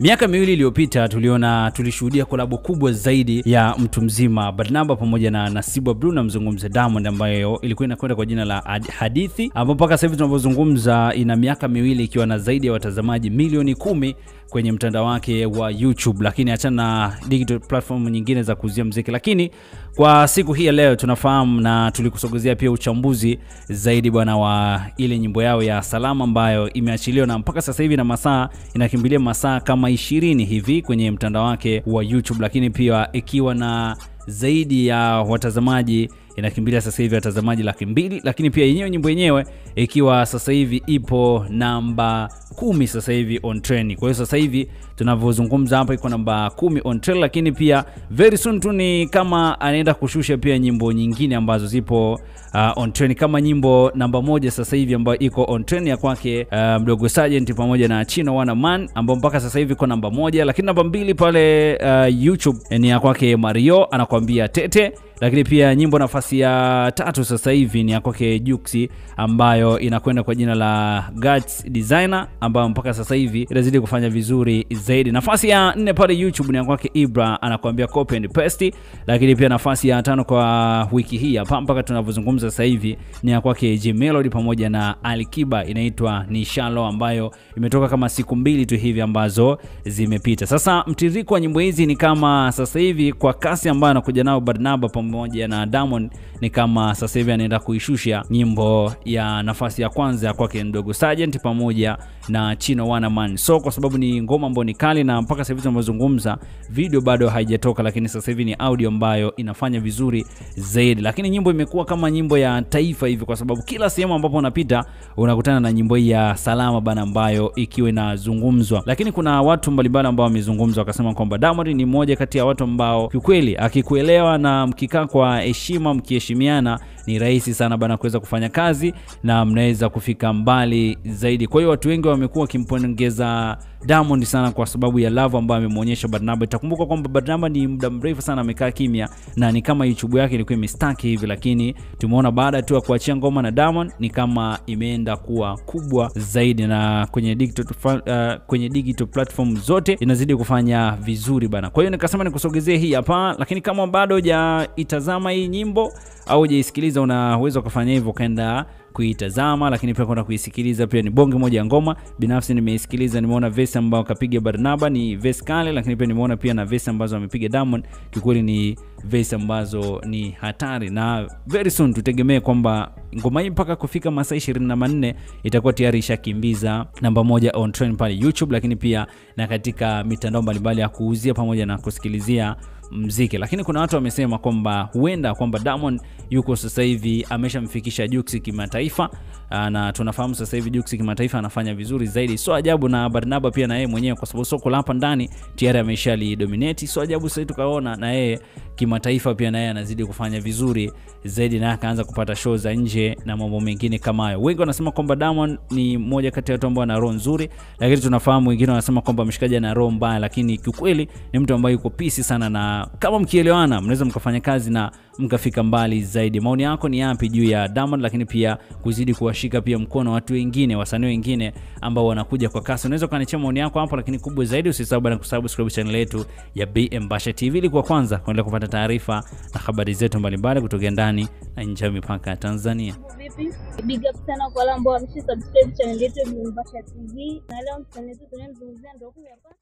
Miaka miwili iliyopita tulishuhudia kolabo kubwa zaidi ya mtu mzima Barnaba pamoja na Nasibu Abdul, na mzungumza Diamond, ambayo ilikuwa inakwenda kwa jina la Hadithi, ambapo mpaka sasa hivi tunapozungumza ina miaka miwili ikiwa na zaidi ya watazamaji milioni 10 kwenye mtandao wake wa YouTube. Lakini achana na digital platform nyingine za kuuzia muziki, lakini kwa siku hii ya leo tunafahamu na tulikusogezea pia uchambuzi zaidi bwana wa ile nyimbo yao ya Salama ambayo imeachiliwa na mpaka sasa hivi na masaa inakimbilia masaa kama 20 hivi kwenye mtandao wake wa YouTube, lakini pia ikiwa na zaidi ya watazamaji inakimbilia sasa hivi watazamaji 200,000, lakini pia yenyewe nyimbo yenyewe ikiwa sasa hivi ipo namba 10 sasa hivi on trend. Kwa hiyo sasa hivi tunavyozungumza hapa iko namba 10 on trend, lakini pia very soon tu ni kama anaenda kushusha pia nyimbo nyingine ambazo zipo on trend, kama nyimbo namba 1 sasa hivi ambayo iko on trend ya kwake Mdogo Sergeant pamoja na Chino Wana Man, ambao mpaka sasa hivi iko namba 1, lakini namba 2 pale YouTube ni ya kwake Mario anakuambia Tete. Lakini pia nyimbo nafasi ya 3 sasa hivi ni ya kwake Juksi ambayo inakwenda kwa jina la Guts Designer, ambayo mpaka sasa hivi inazidi kufanya vizuri zaidi. Nafasi ya 4 pale YouTube ni ya kwake Ibra anakuambia Copy and Paste. Lakini pia nafasi ya 5 kwa wiki hii hapa mpaka tunavyozungumza sasa hivi ni ya kwake J Melody pamoja na Alikiba, inaitwa Nishalo, ambayo imetoka kama siku 2 tu hivi ambazo zimepita. Sasa mtiririko wa nyimbo hizi ni kama sasa hivi kwa kasi ambayo anakuja nao Barnaba pamoja na Diamond, ni kama sasa hivi anaenda kuishusha nyimbo ya nafasi ya kwanza ya kwake Mdogo Sergeant pamoja na Chino Wana Man. So kwa sababu ni ngoma ambayo ni kali na mpaka sasa hivi tunazungumza video bado haijatoka, lakini sasa hivi ni audio ambayo inafanya vizuri zaidi. Lakini nyimbo imekuwa kama nyimbo ya taifa hivi, kwa sababu kila sehemu ambapo unapita unakutana na nyimbo hii ya Salama bana, ambayo ikiwa inazungumzwa. Lakini kuna watu mbalimbali ambao wamezungumza wakasema kwamba Diamond ni mmoja kati ya watu ambao kiukweli akikuelewa na mkikaa kwa heshima mkiheshimiana ni rahisi sana bana kuweza kufanya kazi na mnaweza kufika mbali zaidi. Kwa hiyo watu wengi wamekuwa kimpongeza Diamond sana kwa sababu ya love ambayo amemuonyesha Barnaba. Itakumbuka kwamba Barnaba ni muda mrefu sana amekaa kimya na ni kama YouTube yake ilikuwa imestaki hivi, lakini tumeona baada tu ya kuachia ngoma na Diamond ni kama imeenda kuwa kubwa zaidi, na kwenye digital platform zote inazidi kufanya vizuri bana. Kwa hiyo nikasema nikusogezee hii hapa, lakini kama bado hujaitazama hii nyimbo au hujaisikiliza, unaweza kufanya hivyo, kaenda kuitazama, lakini pia kwenda kuisikiliza. Pia ni bonge moja ya ngoma. Binafsi nimeisikiliza, nimeona verse ambayo kapiga Barnaba ni verse kale, lakini pia nimeona pia na verse ambazo amepiga Diamond kikweli ni verse ambazo ni hatari, na very soon tutegemee kwamba ngoma hii mpaka kufika masaa 24 itakuwa tayari ishakimbiza namba 1 on trend pale YouTube, lakini pia na katika mitandao mbalimbali ya kuuzia pamoja na kusikilizia muziki. Lakini kuna watu wamesema kwamba huenda kwamba Diamond yuko sasa hivi ameshamfikisha Juksi kimataifa, na tunafahamu sasa hivi Juksi kimataifa anafanya vizuri zaidi. So ajabu na Barnaba pia na yeye mwenyewe, kwa sababu soko hapa ndani tayari ameshali dominate. So ajabu sasa tukaona na yeye kimataifa pia na yeye anazidi kufanya vizuri zaidi, na akaanza kupata show za nje na mambo mengine kama hayo. Wengi wanasema kwamba Diamond ni mmoja kati ya watu ambao ana roho nzuri, lakini tunafahamu wengine wanasema kwamba mshikaji ana roho mbaya, lakini kiukweli ni mtu ambaye yuko peace sana, na kama mkielewana mnaweza mkafanya kazi na mkafika mbali zaidi. Maoni yako ni yapi juu ya Diamond, lakini pia kuzidi kuwashika pia mkono watu wengine, wasanii wengine ambao wanakuja kwa kasi? Unaweza kaniachia maoni yako hapo, lakini kubwa zaidi usisahau bana kusubscribe channel yetu ya BM Basha TV ili kwa kwanza kuendelea kupata taarifa na habari zetu mbalimbali kutoka ndani na nje ya mipaka ya Tanzania. Vipi? Big up sana kwa wale ambao wamesubscribe channel yetu ya BM Basha TV. Na leo mtaniletea tunazungumzia ndio hapa.